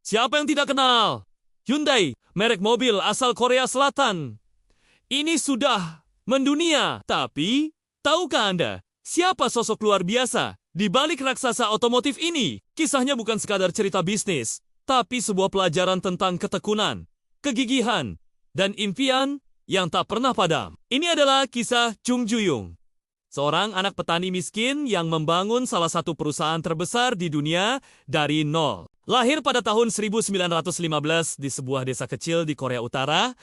Siapa yang tidak kenal? Hyundai, merek mobil asal Korea Selatan. Ini sudah mendunia. Tapi, tahukah Anda, siapa sosok luar biasa di balik raksasa otomotif ini? Kisahnya bukan sekadar cerita bisnis, tapi sebuah pelajaran tentang ketekunan, kegigihan, dan impian yang tak pernah padam. Ini adalah kisah Chung Ju-young, seorang anak petani miskin yang membangun salah satu perusahaan terbesar di dunia dari nol. Lahir pada tahun 1915 di sebuah desa kecil di Korea Utara,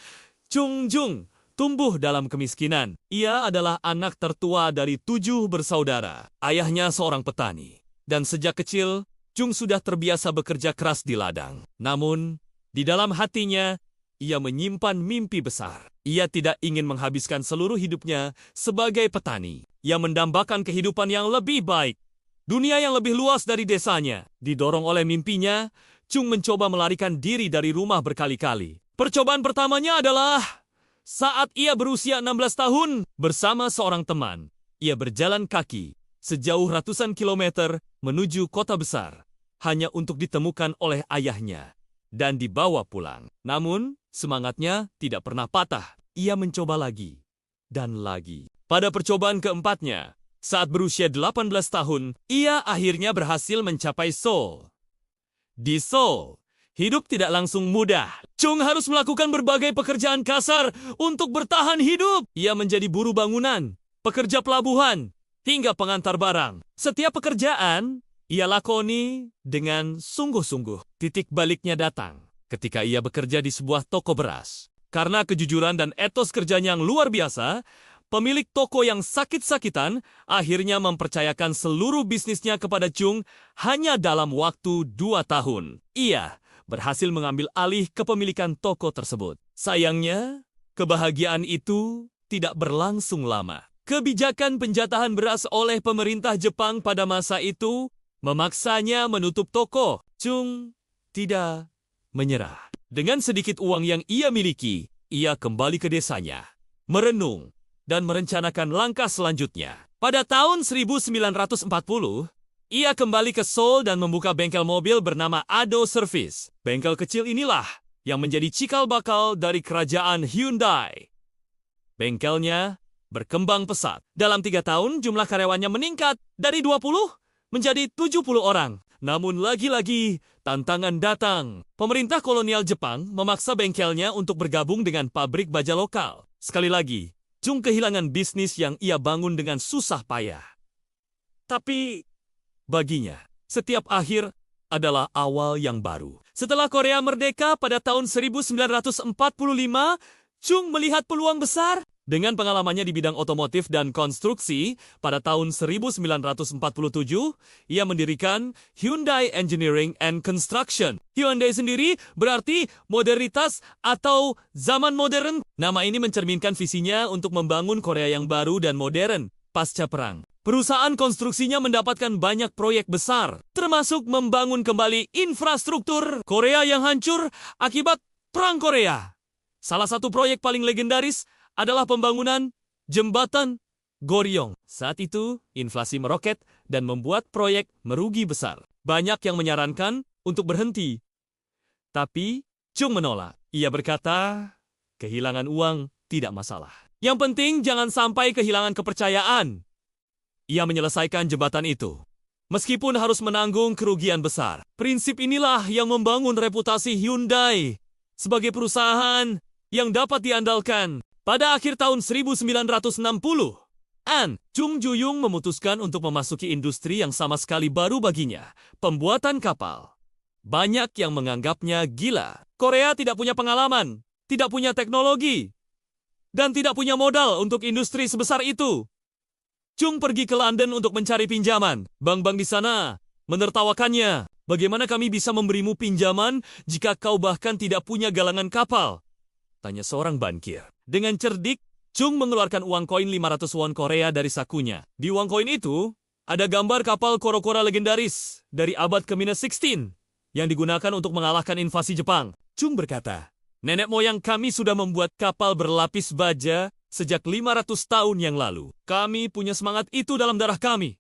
Chung Jung tumbuh dalam kemiskinan. Ia adalah anak tertua dari 7 bersaudara. Ayahnya seorang petani. Dan sejak kecil, Chung sudah terbiasa bekerja keras di ladang. Namun, di dalam hatinya, ia menyimpan mimpi besar. Ia tidak ingin menghabiskan seluruh hidupnya sebagai petani. Ia mendambakan kehidupan yang lebih baik. Dunia yang lebih luas dari desanya. Didorong oleh mimpinya, Chung mencoba melarikan diri dari rumah berkali-kali. Percobaan pertamanya adalah saat ia berusia 16 tahun, bersama seorang teman, ia berjalan kaki sejauh ratusan kilometer menuju kota besar, hanya untuk ditemukan oleh ayahnya dan dibawa pulang. Namun, semangatnya tidak pernah patah. Ia mencoba lagi dan lagi. Pada percobaan keempatnya, saat berusia 18 tahun, ia akhirnya berhasil mencapai Seoul. Di Seoul, hidup tidak langsung mudah. Chung harus melakukan berbagai pekerjaan kasar untuk bertahan hidup. Ia menjadi buruh bangunan, pekerja pelabuhan, hingga pengantar barang. Setiap pekerjaan, ia lakoni dengan sungguh-sungguh. Titik baliknya datang ketika ia bekerja di sebuah toko beras. Karena kejujuran dan etos kerjanya yang luar biasa, pemilik toko yang sakit-sakitan akhirnya mempercayakan seluruh bisnisnya kepada Chung hanya dalam waktu 2 tahun. Ia berhasil mengambil alih kepemilikan toko tersebut. Sayangnya, kebahagiaan itu tidak berlangsung lama. Kebijakan penjatahan beras oleh pemerintah Jepang pada masa itu memaksanya menutup toko. Chung tidak menyerah. Dengan sedikit uang yang ia miliki, ia kembali ke desanya, merenung, dan merencanakan langkah selanjutnya. Pada tahun 1940, ia kembali ke Seoul dan membuka bengkel mobil bernama Ado Service. Bengkel kecil inilah yang menjadi cikal bakal dari kerajaan Hyundai. Bengkelnya berkembang pesat. Dalam 3 tahun, jumlah karyawannya meningkat dari 20 menjadi 70 orang. Namun lagi-lagi, tantangan datang. Pemerintah kolonial Jepang memaksa bengkelnya untuk bergabung dengan pabrik baja lokal. Sekali lagi, Chung kehilangan bisnis yang ia bangun dengan susah payah. Tapi baginya, setiap akhir adalah awal yang baru. Setelah Korea merdeka pada tahun 1945, Chung melihat peluang besar. Dengan pengalamannya di bidang otomotif dan konstruksi, pada tahun 1947, ia mendirikan Hyundai Engineering and Construction. Hyundai sendiri berarti modernitas atau zaman modern. Nama ini mencerminkan visinya untuk membangun Korea yang baru dan modern pasca perang. Perusahaan konstruksinya mendapatkan banyak proyek besar, termasuk membangun kembali infrastruktur Korea yang hancur akibat Perang Korea. Salah satu proyek paling legendaris adalah pembangunan jembatan Goryeo. Saat itu, inflasi meroket dan membuat proyek merugi besar. Banyak yang menyarankan untuk berhenti. Tapi, Chung menolak. Ia berkata, kehilangan uang tidak masalah. Yang penting jangan sampai kehilangan kepercayaan. Ia menyelesaikan jembatan itu, meskipun harus menanggung kerugian besar. Prinsip inilah yang membangun reputasi Hyundai sebagai perusahaan yang dapat diandalkan. Pada akhir tahun 1960, Chung Ju-young memutuskan untuk memasuki industri yang sama sekali baru baginya, pembuatan kapal. Banyak yang menganggapnya gila. Korea tidak punya pengalaman, tidak punya teknologi, dan tidak punya modal untuk industri sebesar itu. Chung pergi ke London untuk mencari pinjaman. Bank-bank di sana menertawakannya. Bagaimana kami bisa memberimu pinjaman jika kau bahkan tidak punya galangan kapal? Tanya seorang bankir. Dengan cerdik, Chung mengeluarkan uang koin 500 won Korea dari sakunya. Di uang koin itu, ada gambar kapal kora-kora legendaris dari abad ke-16 yang digunakan untuk mengalahkan invasi Jepang. Chung berkata, nenek moyang kami sudah membuat kapal berlapis baja sejak 500 tahun yang lalu. Kami punya semangat itu dalam darah kami.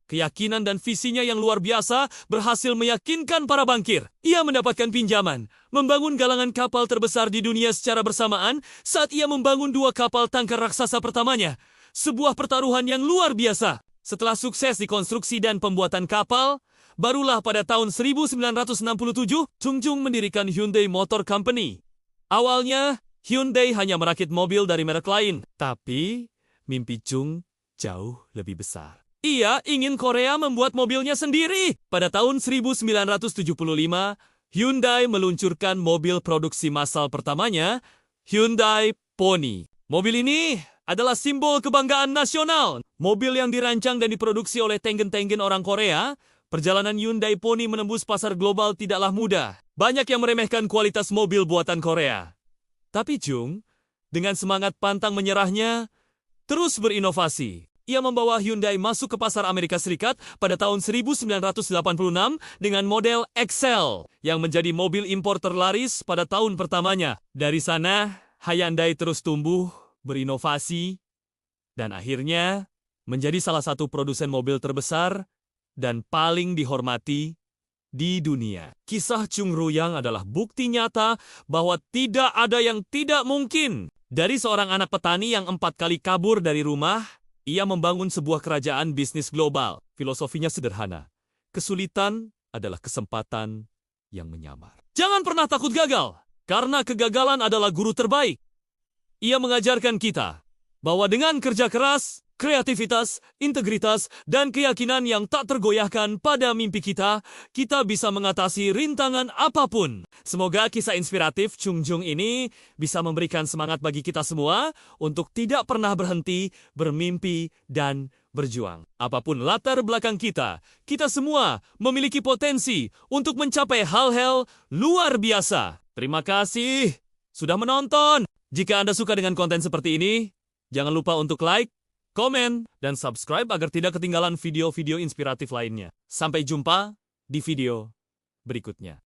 Keyakinan dan visinya yang luar biasa berhasil meyakinkan para bankir. Ia mendapatkan pinjaman, membangun galangan kapal terbesar di dunia secara bersamaan saat ia membangun 2 kapal tangkar raksasa pertamanya. Sebuah pertaruhan yang luar biasa. Setelah sukses di konstruksi dan pembuatan kapal, barulah pada tahun 1967, Chung Jung mendirikan Hyundai Motor Company. Awalnya, Hyundai hanya merakit mobil dari merek lain, tapi mimpi Chung jauh lebih besar. Ia ingin Korea membuat mobilnya sendiri. Pada tahun 1975, Hyundai meluncurkan mobil produksi massal pertamanya, Hyundai Pony. Mobil ini adalah simbol kebanggaan nasional. Mobil yang dirancang dan diproduksi oleh tenggen-tenggen orang Korea, perjalanan Hyundai Pony menembus pasar global tidaklah mudah. Banyak yang meremehkan kualitas mobil buatan Korea. Tapi Chung, dengan semangat pantang menyerahnya, terus berinovasi. Ia membawa Hyundai masuk ke pasar Amerika Serikat pada tahun 1986 dengan model Excel yang menjadi mobil impor terlaris pada tahun pertamanya. Dari sana, Hyundai terus tumbuh, berinovasi, dan akhirnya menjadi salah satu produsen mobil terbesar dan paling dihormati di dunia. Kisah Chung Ruyang adalah bukti nyata bahwa tidak ada yang tidak mungkin. Dari seorang anak petani yang 4 kali kabur dari rumah, ia membangun sebuah kerajaan bisnis global. Filosofinya sederhana. Kesulitan adalah kesempatan yang menyamar. Jangan pernah takut gagal, karena kegagalan adalah guru terbaik. Ia mengajarkan kita bahwa dengan kerja keras, kreativitas, integritas, dan keyakinan yang tak tergoyahkan pada mimpi kita, kita bisa mengatasi rintangan apapun. Semoga kisah inspiratif Chung Jung ini bisa memberikan semangat bagi kita semua untuk tidak pernah berhenti bermimpi dan berjuang. Apapun latar belakang kita, kita semua memiliki potensi untuk mencapai hal-hal luar biasa. Terima kasih sudah menonton. Jika Anda suka dengan konten seperti ini, jangan lupa untuk like, komen, dan subscribe agar tidak ketinggalan video-video inspiratif lainnya. Sampai jumpa di video berikutnya.